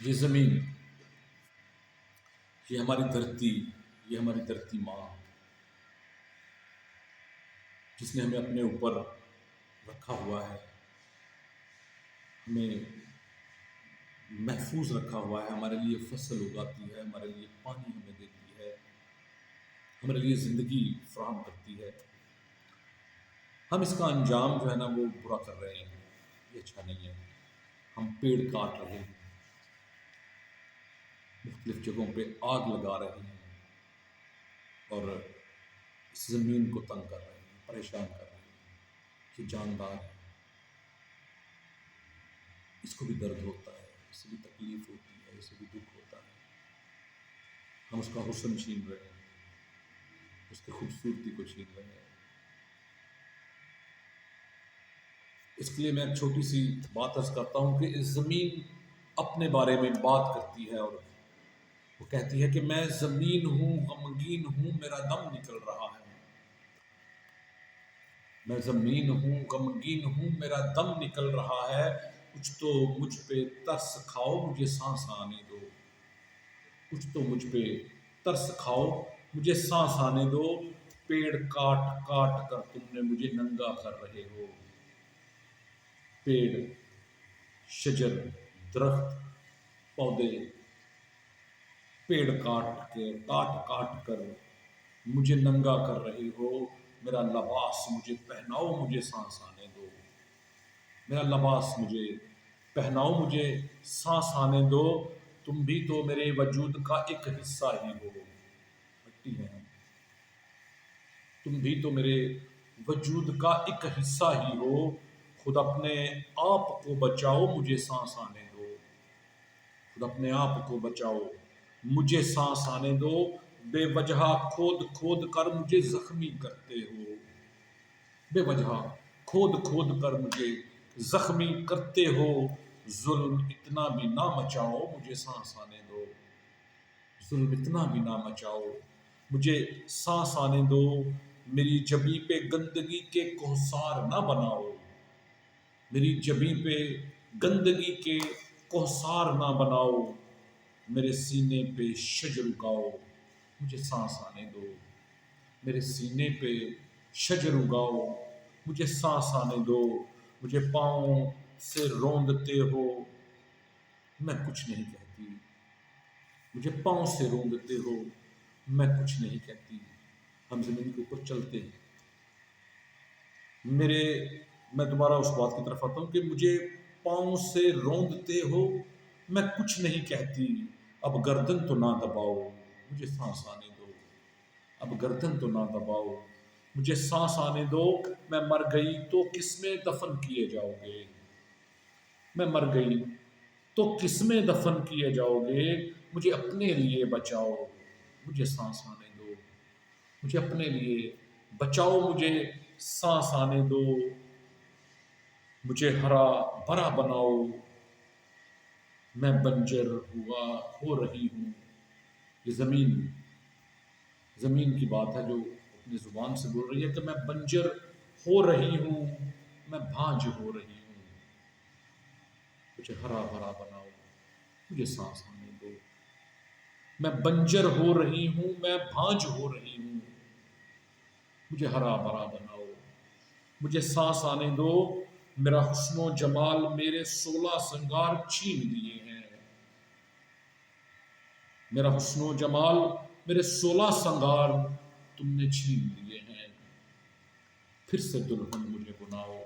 یہ زمین، یہ ہماری دھرتی، یہ ہماری دھرتی ماں، جس نے ہمیں اپنے اوپر رکھا ہوا ہے، ہمیں محفوظ رکھا ہوا ہے، ہمارے لیے فصل اگاتی ہے، ہمارے لیے پانی ہمیں دیتی ہے، ہمارے لیے زندگی فراہم کرتی ہے۔ ہم اس کا انجام جو ہے نا وہ برا کر رہے ہیں، یہ اچھا نہیں ہے۔ ہم پیڑ کاٹ رہے ہیں، مختلف جگہوں پہ آگ لگا رہے ہیں، اور اس زمین کو تنگ کر رہے ہیں، پریشان کر رہے ہیں۔ یہ جاندار ہے، اس کو بھی درد ہوتا ہے، اس سے بھی تکلیف ہوتی ہے، اس سے بھی دکھ ہوتا ہے۔ ہم اس کا حسن چھین رہے ہیں، اس کی خوبصورتی کو چھین رہے ہیں۔ اس کے لیے میں ایک چھوٹی سی بات عرض کرتا ہوں کہ اس زمین اپنے بارے میں بات کرتی ہے، اور وہ کہتی ہے کہ میں زمین ہوں، غمگین ہوں، میرا دم نکل رہا ہے۔ میں زمین ہوں، غمگین ہوں، میرا دم نکل رہا ہے، کچھ تو مجھ پہ ترس کھاؤ، مجھے سانس آنے دو۔ کچھ تو مجھ پہ ترس کھاؤ، مجھے سانس آنے دو۔ پیڑ کاٹ کاٹ کر تم نے مجھے ننگا کر رہے ہو۔ پیڑ، شجر، درخت، پودے، پیڑ کاٹ کاٹ کر مجھے ننگا کر رہے ہو۔ میرا لباس مجھے پہناؤ، مجھے سانس آنے دو۔ میرا لباس مجھے پہناؤ، مجھے سانس آنے دو۔ تم بھی تو میرے وجود کا ایک حصہ ہی ہو۔ مٹی ہے ہم، تم بھی تو میرے وجود کا ایک حصہ ہی ہو۔ خود اپنے آپ کو بچاؤ، مجھے سانس آنے دو۔ خود اپنے آپ کو بچاؤ، مجھے سانس آنے دو۔ بے وجہ کھود کھود کر مجھے زخمی کرتے ہو۔ بے وجہ کھود کھود کر مجھے زخمی کرتے ہو۔ ظلم اتنا بھی نہ مچاؤ، مجھے سانس آنے دو۔ ظلم اتنا بھی نہ مچاؤ، مجھے سانس آنے دو۔ میری جبیں پہ گندگی کے کوہسار نہ بناؤ۔ میری جبیں پہ گندگی کے کوہسار نہ بناؤ۔ میرے سینے پہ شجر اگاؤ، مجھے سانس آنے دو۔ میرے سینے پہ شجر اگاؤ، مجھے سانس آنے دو۔ مجھے پاؤں سے روندتے ہو، میں کچھ نہیں کہتی۔ مجھے پاؤں سے روندتے ہو، میں کچھ نہیں کہتی۔ ہم زمین کے اوپر چلتے ہیں۔ میں دوبارہ اس بات کی طرف آتا ہوں کہ مجھے پاؤں سے روندتے ہو، میں کچھ نہیں کہتی۔ اب گردن تو نہ دباؤ، مجھے سانس آنے دو۔ اب گردن تو نہ دباؤ، مجھے سانس آنے دو۔ میں مر گئی تو کس میں دفن کیے جاؤ گے؟ میں مر گئی تو کس میں دفن کیے جاؤ گے؟ مجھے اپنے لیے بچاؤ، مجھے سانس آنے دو۔ مجھے اپنے لیے بچاؤ، مجھے سانس آنے دو۔ مجھے ہرا بھرا بناؤ، میں بنجر ہو رہی ہوں۔ یہ زمین کی بات ہے جو اپنی زبان سے بول رہی ہے کہ میں بنجر ہو رہی ہوں، میں بھاج ہو رہی ہوں۔ مجھے ہرا بھرا بناؤ، مجھے سانس آنے دو۔ میں بنجر ہو رہی ہوں، میں بھاج ہو رہی ہوں۔ مجھے ہرا بھرا بناؤ، مجھے سانس آنے دو۔ میرا حسن و جمال میرے 16 سنگار چھین لیے ہیں۔ میرا حسن و جمال میرے 16 سنگار تم نے چھین لیے ہیں۔ پھر سے دلہن مجھے بناؤ،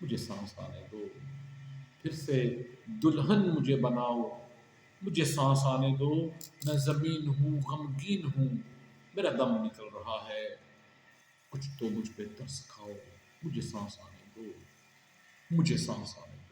مجھے سانس آنے دو۔ پھر سے دلہن مجھے بناؤ، مجھے سانس آنے دو۔ میں زمین ہوں، غمگین ہوں، میرا دم نکل رہا ہے۔ کچھ تو مجھ پہ ترس کھاؤ، مجھے سانس آنے دو۔ مجھے سانس آنے دو۔